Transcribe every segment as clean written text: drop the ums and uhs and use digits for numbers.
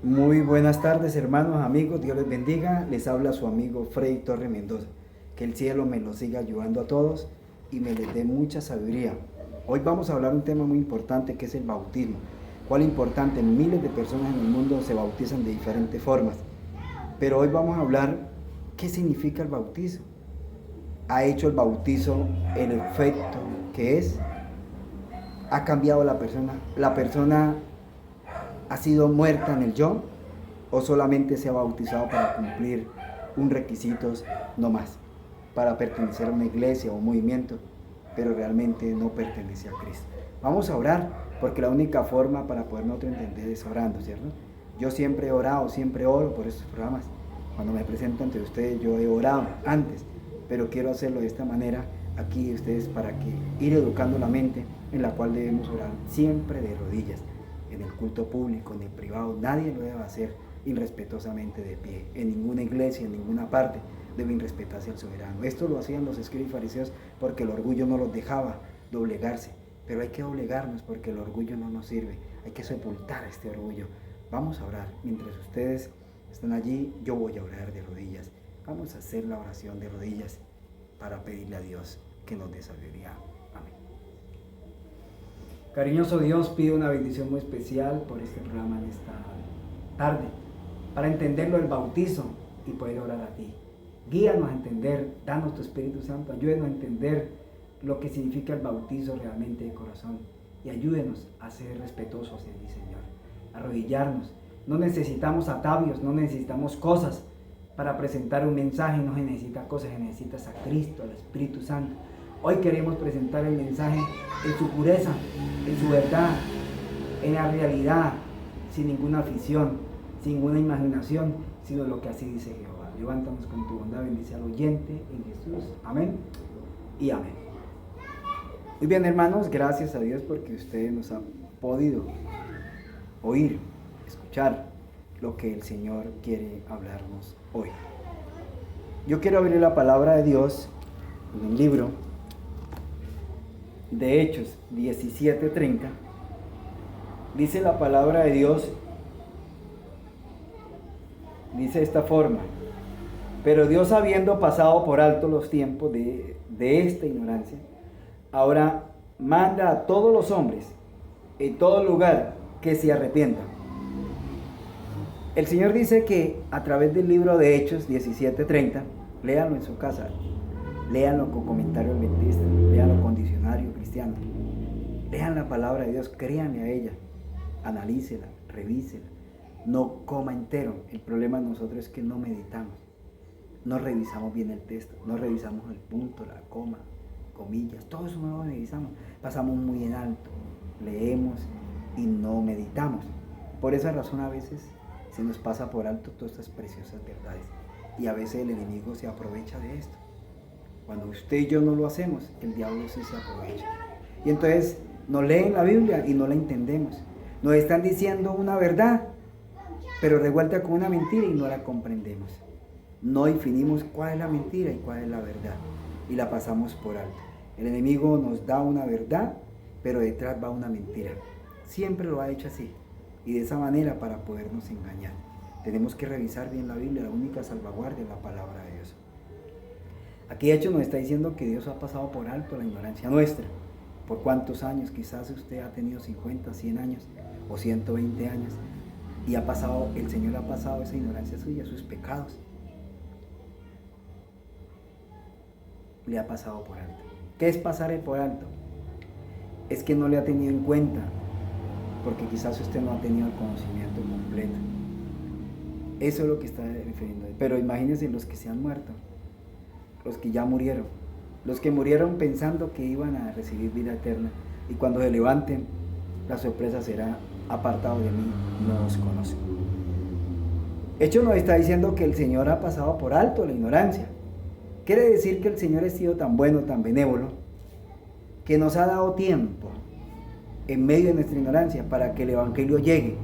Muy buenas tardes, hermanos, amigos, Dios les bendiga. Les habla su amigo Freddy Torre Mendoza. Que el cielo me los siga ayudando a todos y me les dé mucha sabiduría. Hoy vamos a hablar un tema muy importante que es el bautismo. ¿Cuál importante? Miles de personas en el mundo se bautizan de diferentes formas. Pero hoy vamos a hablar qué significa el bautizo. ¿Ha hecho el bautizo el efecto que es? ¿Ha cambiado la persona? ¿La persona ha sido muerta en el yo o solamente se ha bautizado para cumplir un requisito no más, para pertenecer a una iglesia o un movimiento, pero realmente no pertenece a Cristo? Vamos a orar, porque la única forma para poder nosotros entender es orando, ¿cierto? Yo siempre he orado, siempre oro por estos programas. Cuando me presento ante ustedes, yo he orado antes, pero quiero hacerlo de esta manera aquí ustedes para que ir educando la mente, en la cual debemos orar siempre de rodillas. En el culto público, en el privado, nadie lo debe hacer irrespetuosamente de pie. En ninguna iglesia, en ninguna parte, deben respetarse al soberano. Esto lo hacían los escribas y fariseos porque el orgullo no los dejaba doblegarse. Pero hay que doblegarnos porque el orgullo no nos sirve. Hay que sepultar este orgullo. Vamos a orar. Mientras ustedes están allí, yo voy a orar de rodillas. Vamos a hacer la oración de rodillas para pedirle a Dios que nos dé sabiduría. Amén. Cariñoso Dios, pido una bendición muy especial por este programa en esta tarde, para entenderlo el bautizo y poder orar a ti. Guíanos a entender, danos tu Espíritu Santo, ayúdenos a entender lo que significa el bautizo realmente de corazón y ayúdenos a ser respetuosos hacia ti, Señor, arrodillarnos. No necesitamos atavios, no necesitamos cosas para presentar un mensaje, no se necesita cosas, se necesitas a Cristo, al Espíritu Santo. Hoy queremos presentar el mensaje en su pureza, en su verdad, en la realidad, sin ninguna afición, sin ninguna imaginación, sino lo que así dice Jehová. Levántanos con tu bondad, bendice al oyente en Jesús. Amén y amén. Muy bien, hermanos, gracias a Dios porque ustedes nos han podido oír, escuchar lo que el Señor quiere hablarnos hoy. Yo quiero abrir la palabra de Dios en el libro de Hechos 17:30. Dice la palabra de Dios, dice de esta forma: pero Dios, habiendo pasado por alto los tiempos de esta ignorancia, ahora manda a todos los hombres en todo lugar que se arrepientan. El Señor dice que a través del libro de Hechos 17:30, léanlo en su casa, léanlo con comentarios adventistas, léanlo con diccionario cristiano, lean la palabra de Dios, créanle a ella, analícela, revísela, no coma entero. El problema de nosotros es que no meditamos, no revisamos bien el texto, no revisamos el punto, la coma, comillas, todo eso no lo revisamos, pasamos muy en alto, leemos y no meditamos. Por esa razón a veces se nos pasa por alto todas estas preciosas verdades y a veces el enemigo se aprovecha de esto. Cuando usted y yo no lo hacemos, el diablo sí se aprovecha. Y entonces nos leen la Biblia y no la entendemos. Nos están diciendo una verdad, pero revuelta con una mentira y no la comprendemos. No definimos cuál es la mentira y cuál es la verdad y la pasamos por alto. El enemigo nos da una verdad, pero detrás va una mentira. Siempre lo ha hecho así y de esa manera para podernos engañar. Tenemos que revisar bien la Biblia, la única salvaguardia es la palabra de Dios. Aquí de hecho nos está diciendo que Dios ha pasado por alto la ignorancia nuestra. ¿Por cuántos años? Quizás usted ha tenido 50, 100 años o 120 años y el Señor ha pasado esa ignorancia suya, sus pecados. Le ha pasado por alto. ¿Qué es pasar por alto? Es que no le ha tenido en cuenta, porque quizás usted no ha tenido el conocimiento completo. Eso es lo que está refiriendo. Pero imagínense los que se han muerto, los que ya murieron, los que murieron pensando que iban a recibir vida eterna y cuando se levanten, la sorpresa será: apartado de mí, no os conozco. Hecho nos está diciendo que el Señor ha pasado por alto la ignorancia. Quiere decir que el Señor ha sido tan bueno, tan benévolo, que nos ha dado tiempo en medio de nuestra ignorancia para que el Evangelio llegue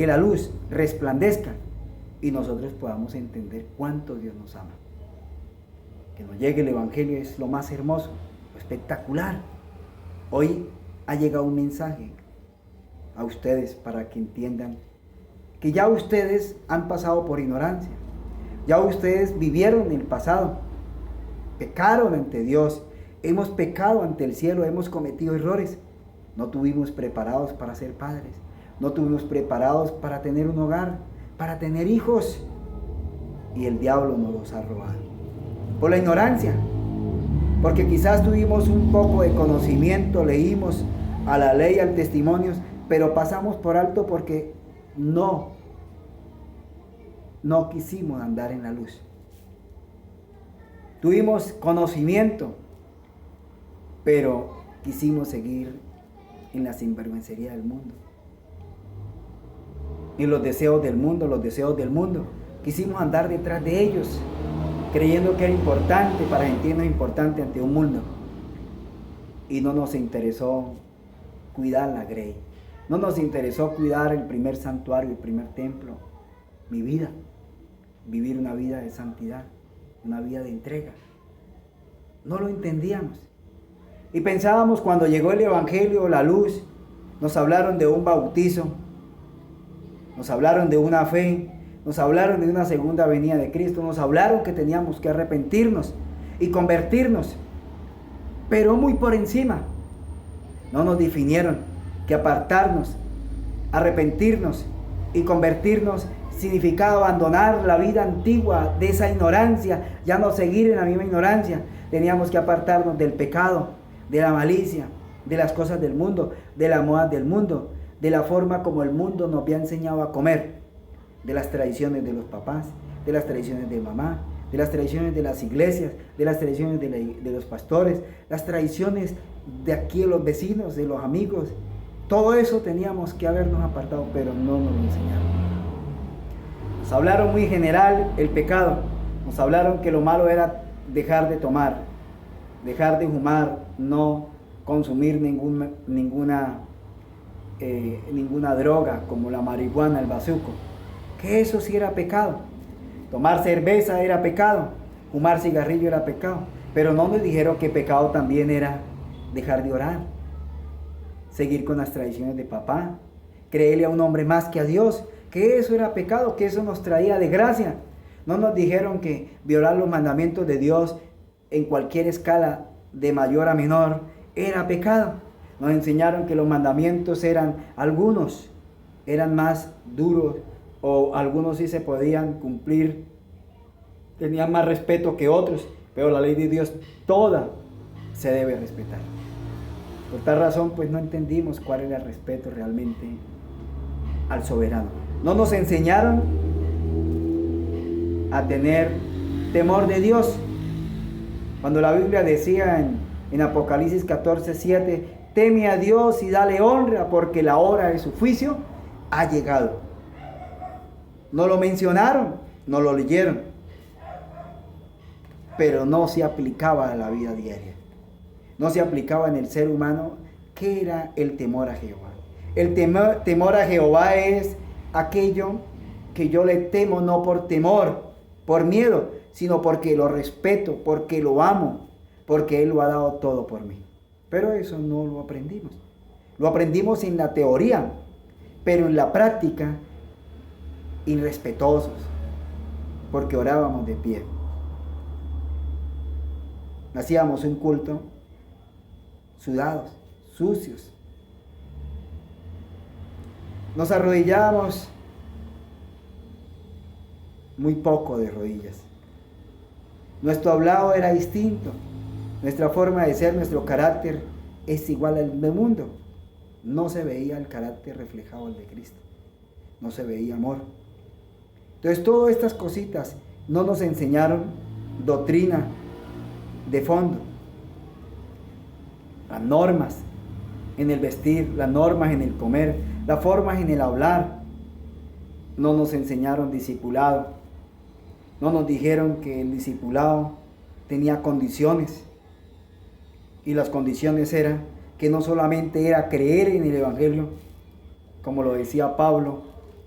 la luz, resplandezca y nosotros podamos entender cuánto Dios nos ama. Que nos llegue el Evangelio es lo más hermoso, lo espectacular. Hoy ha llegado un mensaje a ustedes para que entiendan que ya ustedes han pasado por ignorancia. Ya ustedes vivieron el pasado, pecaron ante Dios, hemos pecado ante el cielo, hemos cometido errores. No tuvimos preparados para ser padres, no tuvimos preparados para tener un hogar, para tener hijos. Y el diablo nos los ha robado. Por la ignorancia, porque quizás tuvimos un poco de conocimiento, leímos a la ley, al testimonio, pero pasamos por alto porque no quisimos andar en la luz. Tuvimos conocimiento, pero quisimos seguir en la sinvergüencería del mundo, en los deseos del mundo. Quisimos andar detrás de ellos, creyendo que era importante, para sentirnos importante ante un mundo. Y no nos interesó cuidar la grey. No nos interesó cuidar el primer santuario, el primer templo, mi vida. Vivir una vida de santidad, una vida de entrega. No lo entendíamos. Y pensábamos, cuando llegó el Evangelio, la luz, nos hablaron de un bautizo, nos hablaron de una fe, nos hablaron de una segunda venida de Cristo, nos hablaron que teníamos que arrepentirnos y convertirnos, pero muy por encima. No nos definieron que apartarnos, arrepentirnos y convertirnos significaba abandonar la vida antigua de esa ignorancia, ya no seguir en la misma ignorancia. Teníamos que apartarnos del pecado, de la malicia, de las cosas del mundo, de las modas del mundo, de la forma como el mundo nos había enseñado a comer, de las tradiciones de los papás, de las tradiciones de mamá, de las tradiciones de las iglesias, de las tradiciones de los pastores, las tradiciones de aquí de los vecinos, de los amigos. Todo eso teníamos que habernos apartado, pero no nos lo enseñaron. Nos hablaron muy general el pecado, nos hablaron que lo malo era dejar de tomar, dejar de fumar, no consumir ninguna droga como la marihuana, el bazuco, que eso sí era pecado. Tomar cerveza era pecado, fumar cigarrillo era pecado, pero no nos dijeron que pecado también era dejar de orar, seguir con las tradiciones de papá, creerle a un hombre más que a Dios, que eso era pecado, que eso nos traía desgracia. No nos dijeron que violar los mandamientos de Dios en cualquier escala, de mayor a menor, era pecado. Nos enseñaron que los mandamientos algunos eran más duros, o algunos sí se podían cumplir, tenían más respeto que otros, pero la ley de Dios toda se debe respetar. Por tal razón, pues no entendimos cuál era el respeto realmente al soberano. No nos enseñaron a tener temor de Dios. Cuando la Biblia decía en Apocalipsis 14:7, teme a Dios y dale honra, porque la hora de su juicio ha llegado. No lo mencionaron, no lo leyeron, pero no se aplicaba a la vida diaria. No se aplicaba en el ser humano. ¿Qué era el temor a Jehová? El temor a Jehová es aquello que yo le temo, no por temor, por miedo, sino porque lo respeto, porque lo amo, porque Él lo ha dado todo por mí. Pero eso no lo aprendimos. Lo aprendimos en la teoría, pero en la práctica, irrespetuosos, porque orábamos de pie. Hacíamos un culto sudados, sucios. Nos arrodillábamos muy poco de rodillas. Nuestro hablado era distinto. Nuestra forma de ser, nuestro carácter es igual al del mundo. No se veía el carácter reflejado al de Cristo. No se veía amor. Entonces, todas estas cositas no nos enseñaron doctrina de fondo. Las normas en el vestir, las normas en el comer, las formas en el hablar. No nos enseñaron discipulado. No nos dijeron que el discipulado tenía condiciones. Y las condiciones eran que no solamente era creer en el Evangelio, como lo decía Pablo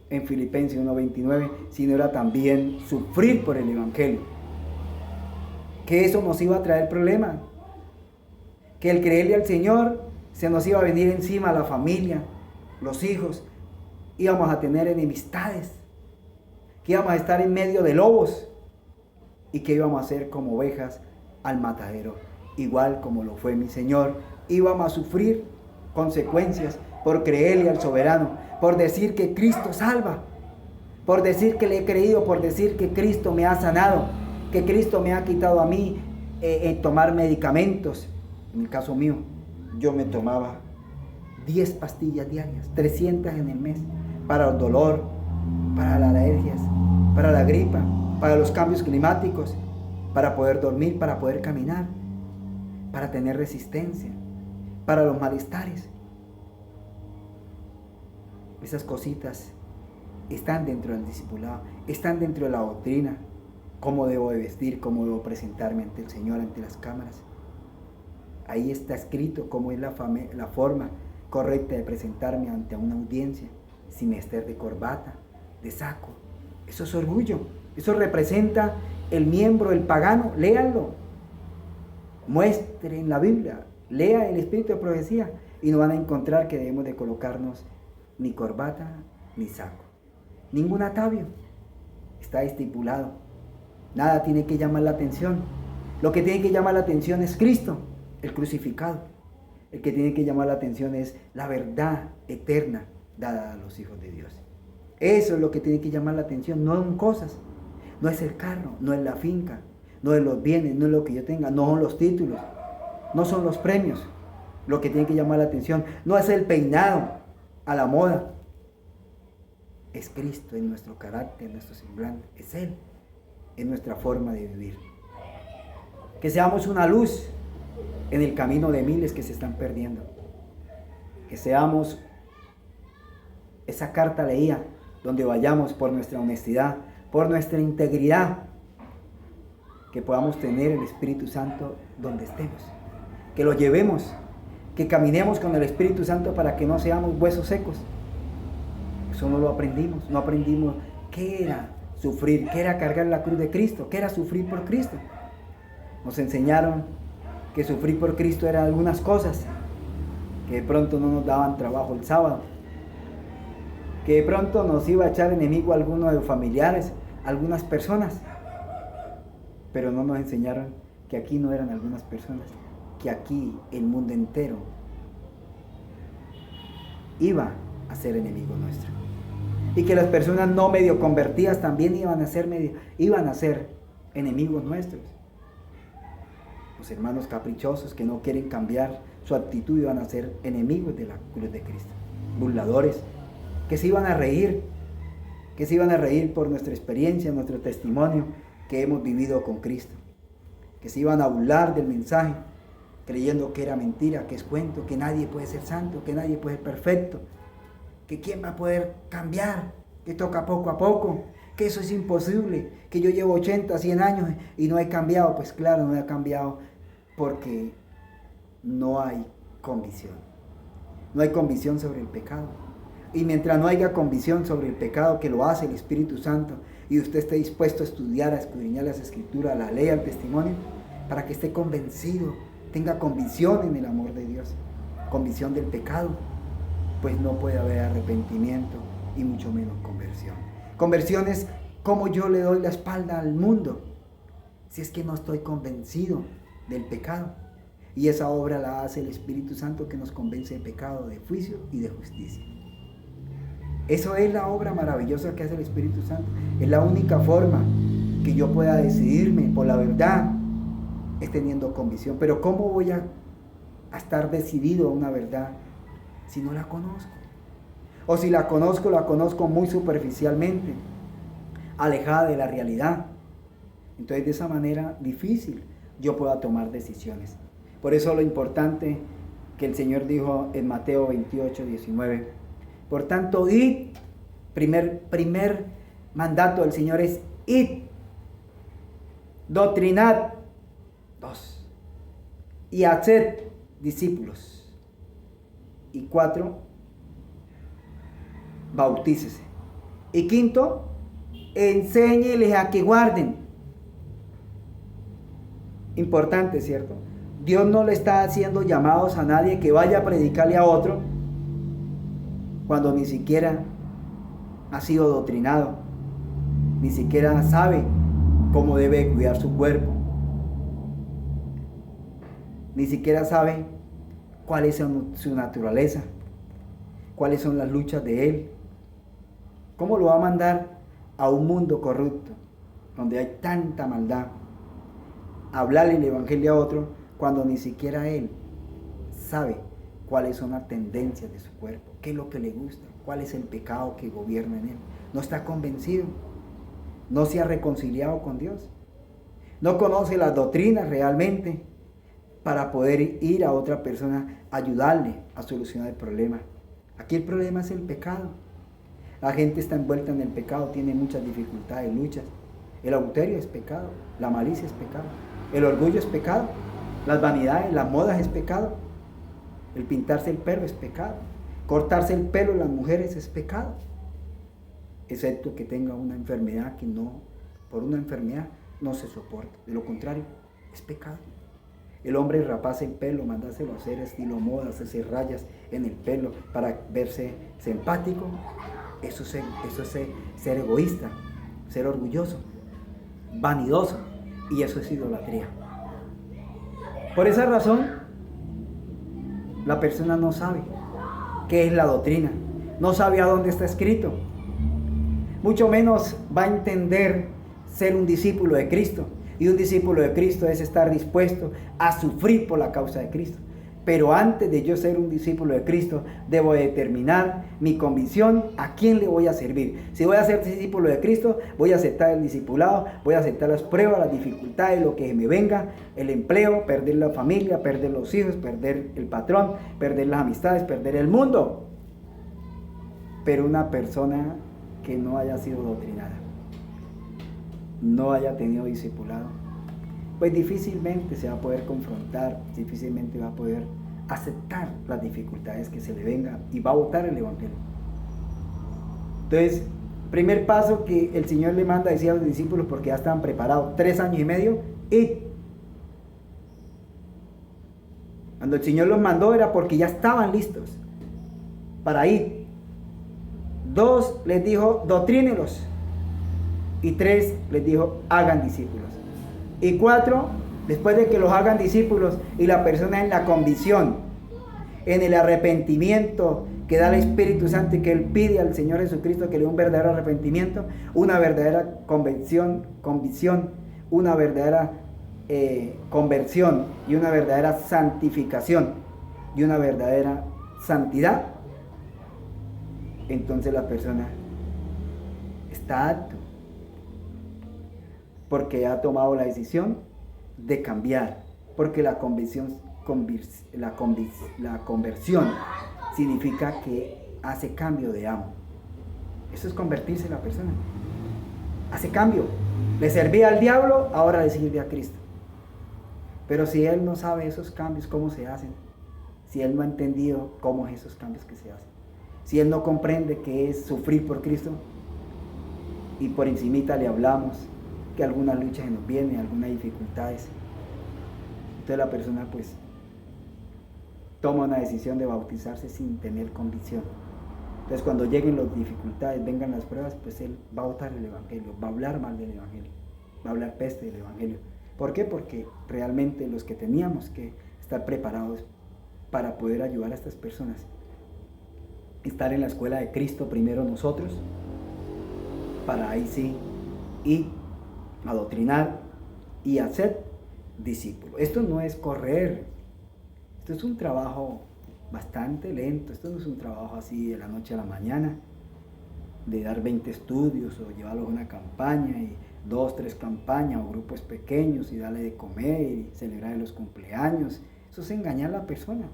en Filipenses 1:29, sino era también sufrir por el Evangelio. Que eso nos iba a traer problemas. Que el creerle al Señor se nos iba a venir encima la familia, los hijos, íbamos a tener enemistades, que íbamos a estar en medio de lobos y que íbamos a ser como ovejas al matadero, igual como lo fue mi Señor. Íbamos a sufrir consecuencias por creerle al soberano, por decir que Cristo salva, por decir que le he creído, por decir que Cristo me ha sanado, que Cristo me ha quitado a mí tomar medicamentos. En el caso mío, yo me tomaba 10 pastillas diarias, 300 en el mes, para el dolor, para las alergias, para la gripa, para los cambios climáticos, para poder dormir, para poder caminar, para tener resistencia, para los malestares. Esas cositas están dentro del discipulado, están dentro de la doctrina. Cómo debo de vestir, cómo debo presentarme ante el Señor, ante las cámaras. Ahí está escrito cómo es la forma correcta de presentarme ante una audiencia, sin estar de corbata, de saco. Eso es orgullo, eso representa el miembro, el pagano. Léanlo, muestren la Biblia, lea el Espíritu de Profecía y no van a encontrar que debemos de colocarnos ni corbata ni saco, ningún atavio. Está estipulado. Nada tiene que llamar la atención. Lo que tiene que llamar la atención es Cristo, el crucificado. El que tiene que llamar la atención es la verdad eterna dada a los hijos de Dios. Eso es lo que tiene que llamar la atención, no son cosas. No es el carro, no es la finca, no es los bienes, no es lo que yo tenga, no son los títulos, no son los premios. Lo que tiene que llamar la atención no es el peinado a la moda. Es Cristo en nuestro carácter, en nuestro semblante, es Él en nuestra forma de vivir. Que seamos una luz en el camino de miles que se están perdiendo. Que seamos esa carta leía donde vayamos por nuestra honestidad, por nuestra integridad. Que podamos tener el Espíritu Santo donde estemos. Que lo llevemos, que caminemos con el Espíritu Santo para que no seamos huesos secos. Eso no lo aprendimos, no aprendimos qué era sufrir, qué era cargar la cruz de Cristo, qué era sufrir por Cristo. Nos enseñaron que sufrir por Cristo eran algunas cosas, que de pronto no nos daban trabajo el sábado, que de pronto nos iba a echar enemigo a alguno de los familiares, algunas personas, pero no nos enseñaron que aquí no eran algunas personas, que aquí el mundo entero iba a ser enemigo nuestro. Y que las personas no medio convertidas también iban a ser enemigos nuestros. Los hermanos caprichosos que no quieren cambiar su actitud iban a ser enemigos de la cruz de Cristo. Burladores, que se iban a reír por nuestra experiencia, nuestro testimonio que hemos vivido con Cristo. Que se iban a burlar del mensaje, creyendo que era mentira, que es cuento, que nadie puede ser santo, que nadie puede ser perfecto, que quién va a poder cambiar, que toca poco a poco, que eso es imposible, que yo llevo 80, 100 años y no he cambiado. Pues claro, no he cambiado porque no hay convicción. No hay convicción sobre el pecado. Y mientras no haya convicción sobre el pecado, que lo hace el Espíritu Santo, y usted esté dispuesto a estudiar, a escudriñar las Escrituras, la ley, el testimonio, para que esté convencido, tenga convicción en el amor de Dios, convicción del pecado, pues no puede haber arrepentimiento y mucho menos conversión. Conversión es como yo le doy la espalda al mundo, si es que no estoy convencido del pecado. Y esa obra la hace el Espíritu Santo, que nos convence de pecado, de juicio y de justicia. Eso es la obra maravillosa que hace el Espíritu Santo. Es la única forma que yo pueda decidirme por la verdad, es teniendo convicción. Pero ¿cómo voy a estar decidido a una verdad si no la conozco? O si la conozco muy superficialmente, alejada de la realidad. Entonces de esa manera difícil yo pueda tomar decisiones. Por eso lo importante que el Señor dijo en Mateo 28, 19. Por tanto, id. Primer mandato del Señor es id. Doctrinad. 2. Y haced discípulos. Y 4. Bautícese. Y 5. Enséñeles a que guarden. Importante, ¿cierto? Dios no le está haciendo llamados a nadie que vaya a predicarle a otro cuando ni siquiera ha sido adoctrinado, ni siquiera sabe cómo debe cuidar su cuerpo, ni siquiera sabe cuál es su naturaleza, cuáles son las luchas de él. ¿Cómo lo va a mandar a un mundo corrupto, donde hay tanta maldad, a hablarle el evangelio a otro, cuando ni siquiera él sabe cuáles son las tendencias de su cuerpo, qué es lo que le gusta, cuál es el pecado que gobierna en él? No está convencido, no se ha reconciliado con Dios, no conoce las doctrinas realmente para poder ir a otra persona, ayudarle a solucionar el problema. Aquí el problema es el pecado. La gente está envuelta en el pecado, tiene muchas dificultades, luchas. El adulterio es pecado, la malicia es pecado, el orgullo es pecado, las vanidades, las modas es pecado, el pintarse el pelo es pecado, cortarse el pelo en las mujeres es pecado, excepto que tenga una enfermedad que no, por una enfermedad no se soporta, de lo contrario es pecado. El hombre raparse el pelo, mandárselo a hacer estilo moda, hacerse rayas en el pelo para verse simpático, eso es ser egoísta, ser orgulloso, vanidoso, y eso es idolatría. Por esa razón, la persona no sabe qué es la doctrina, no sabe a dónde está escrito, mucho menos va a entender ser un discípulo de Cristo. Y un discípulo de Cristo es estar dispuesto a sufrir por la causa de Cristo. Pero antes de yo ser un discípulo de Cristo, debo determinar mi convicción a quién le voy a servir. Si voy a ser discípulo de Cristo, voy a aceptar el discipulado, voy a aceptar las pruebas, las dificultades, lo que me venga, el empleo, perder la familia, perder los hijos, perder el patrón, perder las amistades, perder el mundo. Pero una persona que no haya sido doctrinada, no haya tenido discipulado, pues difícilmente se va a poder confrontar, difícilmente va a poder aceptar las dificultades que se le vengan y va a votar el evangelio. Entonces, primer paso que el Señor le manda a decir a los discípulos, porque ya estaban preparados, 3 años y medio, y cuando el Señor los mandó era porque ya estaban listos para ir. 2, les dijo, doctrínelos. Y 3, les dijo, hagan discípulos. Y 4, después de que los hagan discípulos y la persona en la convicción, en el arrepentimiento que da el Espíritu Santo y que Él pide al Señor Jesucristo que le dé un verdadero arrepentimiento, una verdadera convicción, una verdadera conversión y una verdadera santificación y una verdadera santidad, entonces la persona está apto, porque ha tomado la decisión de cambiar, porque la conversión significa que hace cambio de amo. Eso es convertirse la persona, hace cambio. Le servía al diablo, ahora le sirve a Cristo. Pero si él no sabe esos cambios, cómo se hacen, si él no ha entendido cómo es esos cambios que se hacen, si él no comprende qué es sufrir por Cristo, y por encimita le hablamos que algunas luchas nos vienen, algunas dificultades, entonces la persona pues toma una decisión de bautizarse sin tener convicción. Entonces cuando lleguen las dificultades, vengan las pruebas, pues él va a votar el evangelio, va a hablar mal del evangelio, va a hablar peste del evangelio. ¿Por qué? Porque realmente los que teníamos que estar preparados para poder ayudar a estas personas, estar en la escuela de Cristo primero nosotros, para ahí sí y adoctrinar y hacer discípulos. Esto no es correr, esto es un trabajo bastante lento, esto no es un trabajo así de la noche a la mañana, de dar 20 estudios o llevarlos a una campaña y 2, 3 campañas o grupos pequeños y darle de comer y celebrar los cumpleaños. Eso es engañar a la persona,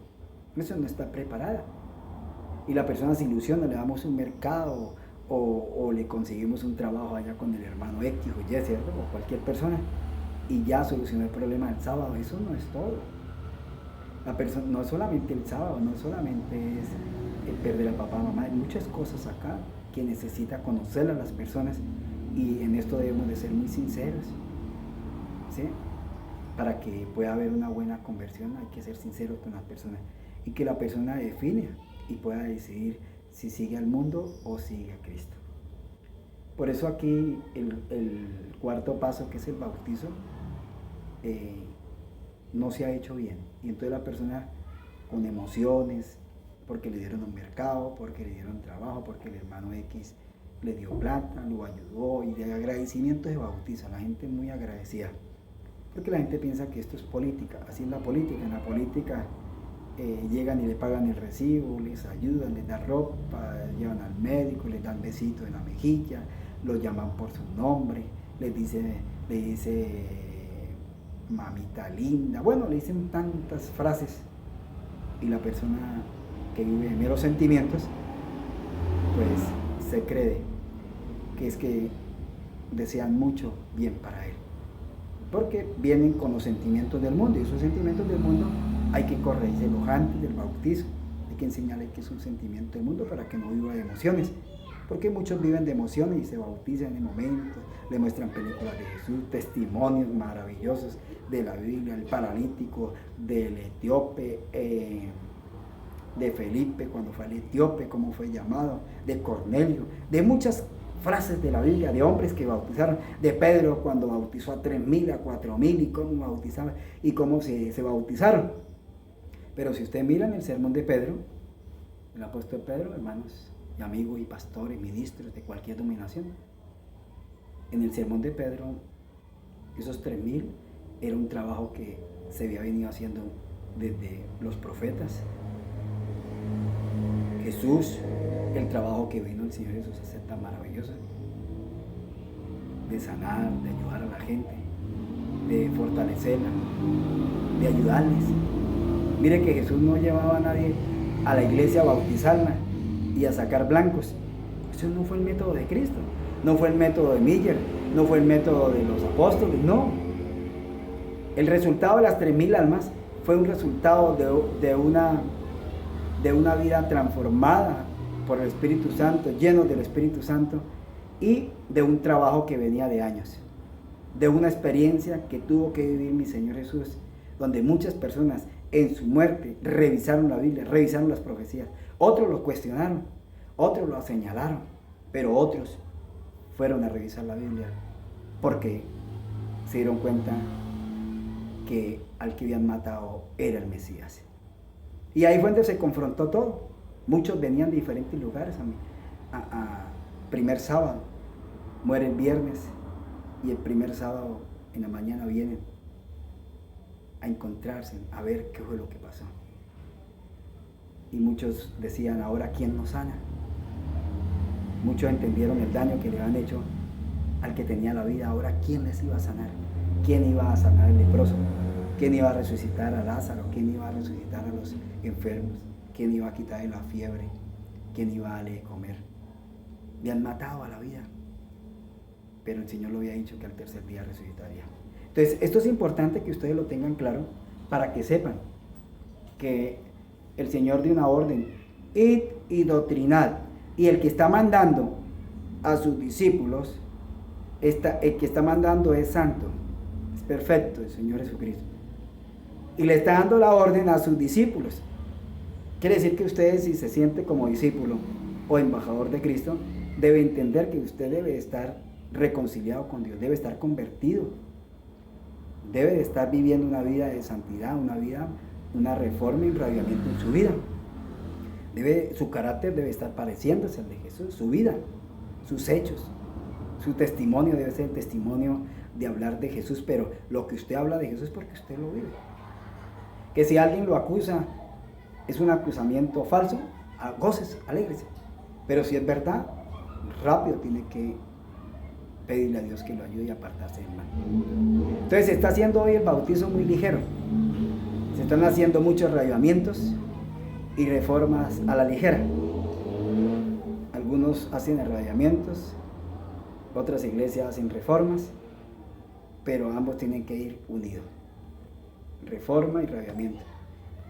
eso no está preparada. Y la persona se ilusiona, le damos un mercado o le conseguimos un trabajo allá con el hermano X o Y, ¿cierto? O cualquier persona, y ya solucionó el problema del sábado. Eso no es todo. La persona, no solamente el sábado, no solamente es el perder a papá, mamá, hay muchas cosas acá que necesita conocer a las personas, y en esto debemos de ser muy sinceros, ¿sí? Para que pueda haber una buena conversión hay que ser sinceros con las personas y que la persona define y pueda decidir si sigue al mundo o sigue a Cristo. Por eso aquí el cuarto paso, que es el bautizo, no se ha hecho bien. Y entonces la persona con emociones, porque le dieron un mercado, porque le dieron trabajo, porque el hermano X le dio plata, lo ayudó, y de agradecimiento se bautiza. La gente es muy agradecida, porque la gente piensa que esto es política. Así es la política. En la política llegan y le pagan el recibo, les ayudan, les dan ropa, llevan al médico, les dan besitos en la mejilla, los llaman por su nombre, le dice mamita linda, bueno, le dicen tantas frases, y la persona que vive en meros sentimientos, pues se cree que es que desean mucho bien para él, porque vienen con los sentimientos del mundo, y esos sentimientos del mundo hay que corregirlos antes del bautizo. Hay que enseñarle que es un sentimiento del mundo para que no viva de emociones, porque muchos viven de emociones y se bautizan en el momento, le muestran películas de Jesús, testimonios maravillosos de la Biblia, el paralítico, del etíope, de Felipe cuando fue al etíope, cómo fue llamado, de Cornelio, de muchas frases de la Biblia, de hombres que bautizaron, de Pedro cuando bautizó a 3,000, a 4,000, y cómo bautizaban y cómo se bautizaron. Pero si usted mira en el sermón de Pedro, el apóstol Pedro, hermanos y amigos y pastores, ministros de cualquier denominación, en el sermón de Pedro, esos 3,000 era un trabajo que se había venido haciendo desde los profetas. Jesús, el trabajo que vino el Señor Jesús a hacer tan maravilloso, de sanar, de ayudar a la gente, de fortalecerla, de ayudarles. Mire que Jesús no llevaba a nadie a la iglesia a bautizarla y a sacar blancos. Eso no fue el método de Cristo, no fue el método de Miller, no fue el método de los apóstoles, no. El resultado de las 3,000 almas fue un resultado de una vida transformada por el Espíritu Santo, lleno del Espíritu Santo, y de un trabajo que venía de años, de una experiencia que tuvo que vivir mi Señor Jesús, donde muchas personas en su muerte revisaron la Biblia, revisaron las profecías. Otros lo cuestionaron, otros lo señalaron, pero otros fueron a revisar la Biblia porque se dieron cuenta que al que habían matado era el Mesías. Y ahí fue donde se confrontó todo. Muchos venían de diferentes lugares a primer sábado, muere el viernes, y el primer sábado en la mañana vienen a encontrarse, a ver qué fue lo que pasó. Y muchos decían, ahora ¿quién nos sana? Muchos entendieron el daño que le habían hecho al que tenía la vida. Ahora ¿quién les iba a sanar? ¿Quién iba a sanar al leproso? ¿Quién iba a resucitar a Lázaro? ¿Quién iba a resucitar a los enfermos? ¿Quién iba a quitarle la fiebre? ¿Quién iba a darle de comer? Le han matado a la vida, pero el Señor lo había dicho que al tercer día resucitaría. Entonces, esto es importante que ustedes lo tengan claro para que sepan que el Señor dio una orden: id y doctrinad. Y el que está mandando a sus discípulos, el que está mandando es santo, es perfecto, el Señor Jesucristo. Y le está dando la orden a sus discípulos. Quiere decir que usted, si se siente como discípulo o embajador de Cristo, debe entender que usted debe estar reconciliado con Dios, debe estar convertido, debe de estar viviendo una vida de santidad, una reforma y un radiamiento en su vida. Su carácter debe estar pareciéndose al de Jesús, su vida, sus hechos, su testimonio debe ser el testimonio de hablar de Jesús, pero lo que usted habla de Jesús es porque usted lo vive. Que si alguien lo acusa, es un acusamiento falso, goces, alégrese. Pero si es verdad, rápido tiene que pedirle a Dios que lo ayude y apartarse del mal. Entonces se está haciendo hoy el bautizo muy ligero. Se están haciendo muchos reavivamientos y reformas a la ligera. Algunos hacen reavivamientos, otras iglesias hacen reformas, pero ambos tienen que ir unidos. Reforma y reavivamiento,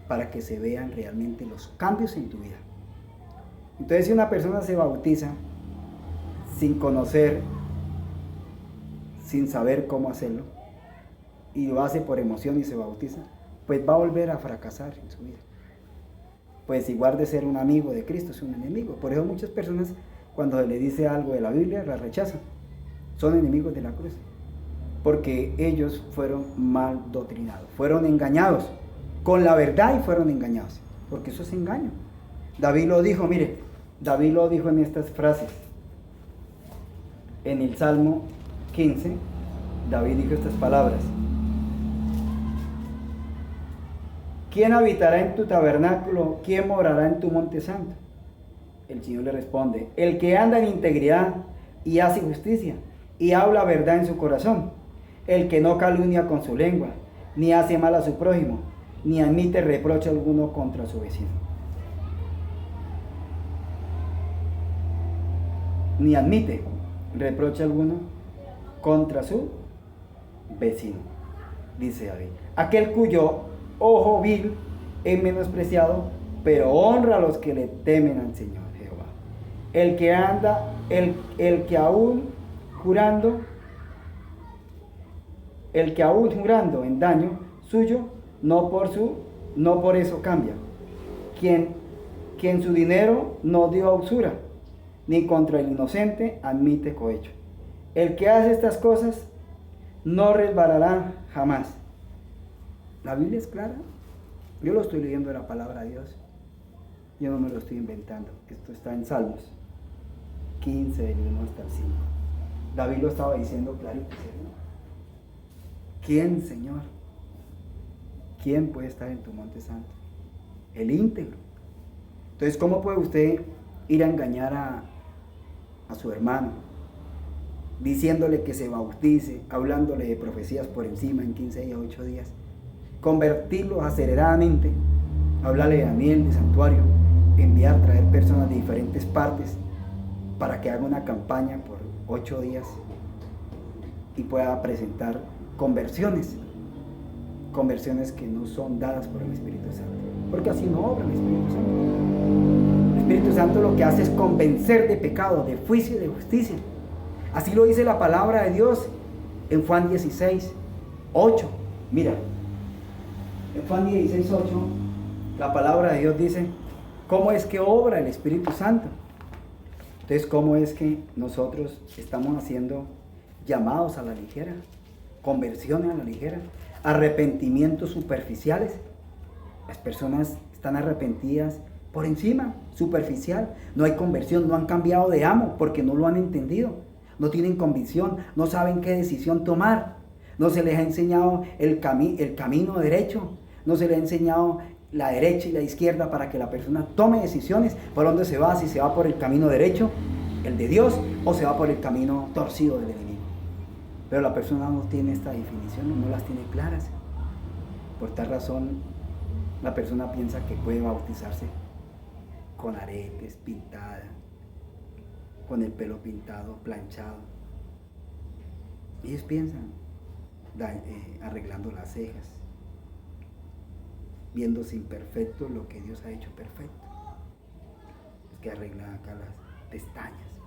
para que se vean realmente los cambios en tu vida. Entonces, si una persona se bautiza sin conocer, sin saber cómo hacerlo, y lo hace por emoción y se bautiza, pues va a volver a fracasar en su vida. Pues igual de ser un amigo de Cristo, es un enemigo. Por eso muchas personas cuando se le dice algo de la Biblia, la rechazan. Son enemigos de la cruz, porque ellos fueron mal doctrinados, fueron engañados con la verdad y fueron engañados, porque eso es engaño. David lo dijo, mire, David lo dijo en estas frases. En el Salmo 15, David dijo estas palabras: ¿quién habitará en tu tabernáculo? ¿Quién morará en tu monte santo? El Señor le responde: el que anda en integridad y hace justicia y habla verdad en su corazón, el que no calumnia con su lengua, ni hace mal a su prójimo, ni admite reproche alguno contra su vecino. Ni admite reproche alguno contra su vecino, dice David. Aquel cuyo ojo vil es menospreciado, pero honra a los que le temen al Señor Jehová. El que anda, el que aún jurando en daño suyo, no por eso cambia. Quien su dinero no dio a usura, ni contra el inocente admite cohecho. El que hace estas cosas no resbalará jamás. La Biblia es clara. Yo lo estoy leyendo de la palabra de Dios. Yo no me lo estoy inventando. Esto está en Salmos 15, del 1 hasta el 5. David lo estaba diciendo clarito, ¿cierto? ¿Quién, Señor? ¿Quién puede estar en tu monte santo? El íntegro. Entonces, ¿cómo puede usted ir a engañar a su hermano, diciéndole que se bautice, hablándole de profecías por encima en 15 días, 8 días, convertirlo aceleradamente, hablarle de Daniel, de santuario, enviar, traer personas de diferentes partes para que haga una campaña por 8 días y pueda presentar conversiones que no son dadas por el Espíritu Santo, porque así no obra el Espíritu Santo. El Espíritu Santo lo que hace es convencer de pecado, de juicio y de justicia. Así lo dice la palabra de Dios en Juan 16, 8. Mira, en Juan 16, 8, la palabra de Dios dice cómo es que obra el Espíritu Santo. Entonces, ¿cómo es que nosotros estamos haciendo llamados a la ligera, conversiones a la ligera, arrepentimientos superficiales? Las personas están arrepentidas por encima, superficial. No hay conversión, no han cambiado de amo porque no lo han entendido. No tienen convicción, no saben qué decisión tomar. No se les ha enseñado el camino derecho. No se les ha enseñado la derecha y la izquierda para que la persona tome decisiones por dónde se va, si se va por el camino derecho, el de Dios, o se va por el camino torcido del enemigo. Pero la persona no tiene esta definición, no las tiene claras. Por tal razón, la persona piensa que puede bautizarse con aretes, pintada, con el pelo pintado, planchado. Ellos piensan arreglando las cejas, viéndose imperfecto lo que Dios ha hecho perfecto. Es que arreglan acá las pestañas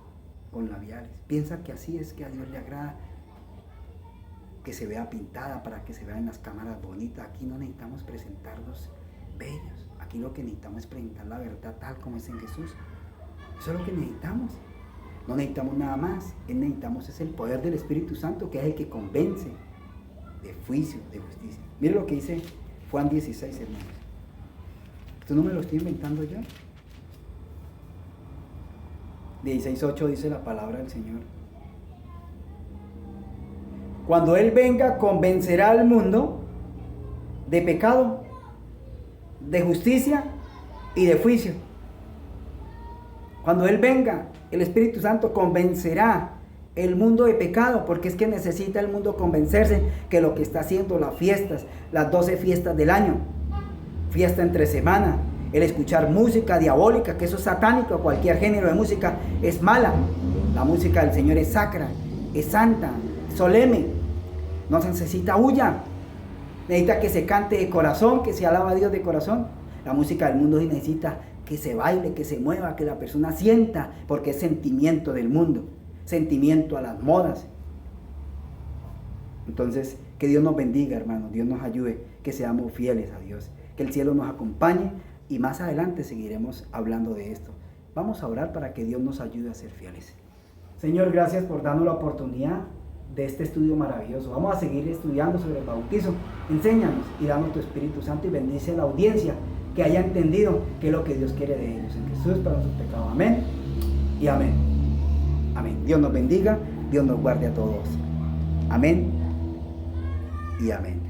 con labiales. Piensa que así es que a Dios le agrada que se vea pintada para que se vea en las cámaras bonitas. Aquí no necesitamos presentarnos bellos. Aquí lo que necesitamos es presentar la verdad tal como es en Jesús. Eso es lo que necesitamos. No necesitamos nada más. Necesitamos es el poder del Espíritu Santo, que es el que convence de juicio, de justicia. Mire lo que dice Juan 16, hermanos. Esto no me lo estoy inventando yo. 16:8 dice la palabra del Señor. Cuando Él venga, convencerá al mundo de pecado, de justicia y de juicio. Cuando Él venga, el Espíritu Santo convencerá el mundo de pecado, porque es que necesita el mundo convencerse que lo que está haciendo las fiestas, las 12 fiestas del año, fiesta entre semana, el escuchar música diabólica, que eso es satánico, cualquier género de música es mala. La música del Señor es sacra, es santa, solemne. No se necesita huya, necesita que se cante de corazón, que se alaba a Dios de corazón. La música del mundo sí necesita que se baile, que se mueva, que la persona sienta, porque es sentimiento del mundo, sentimiento a las modas. Entonces, que Dios nos bendiga, hermanos, Dios nos ayude, que seamos fieles a Dios, que el cielo nos acompañe y más adelante seguiremos hablando de esto. Vamos a orar para que Dios nos ayude a ser fieles. Señor, gracias por darnos la oportunidad de este estudio maravilloso. Vamos a seguir estudiando sobre el bautizo. Enséñanos y danos tu Espíritu Santo y bendice a la audiencia que haya entendido qué es lo que Dios quiere de ellos. En Jesús para sus pecados. Amén y amén. Amén. Dios nos bendiga, Dios nos guarde a todos. Amén y amén.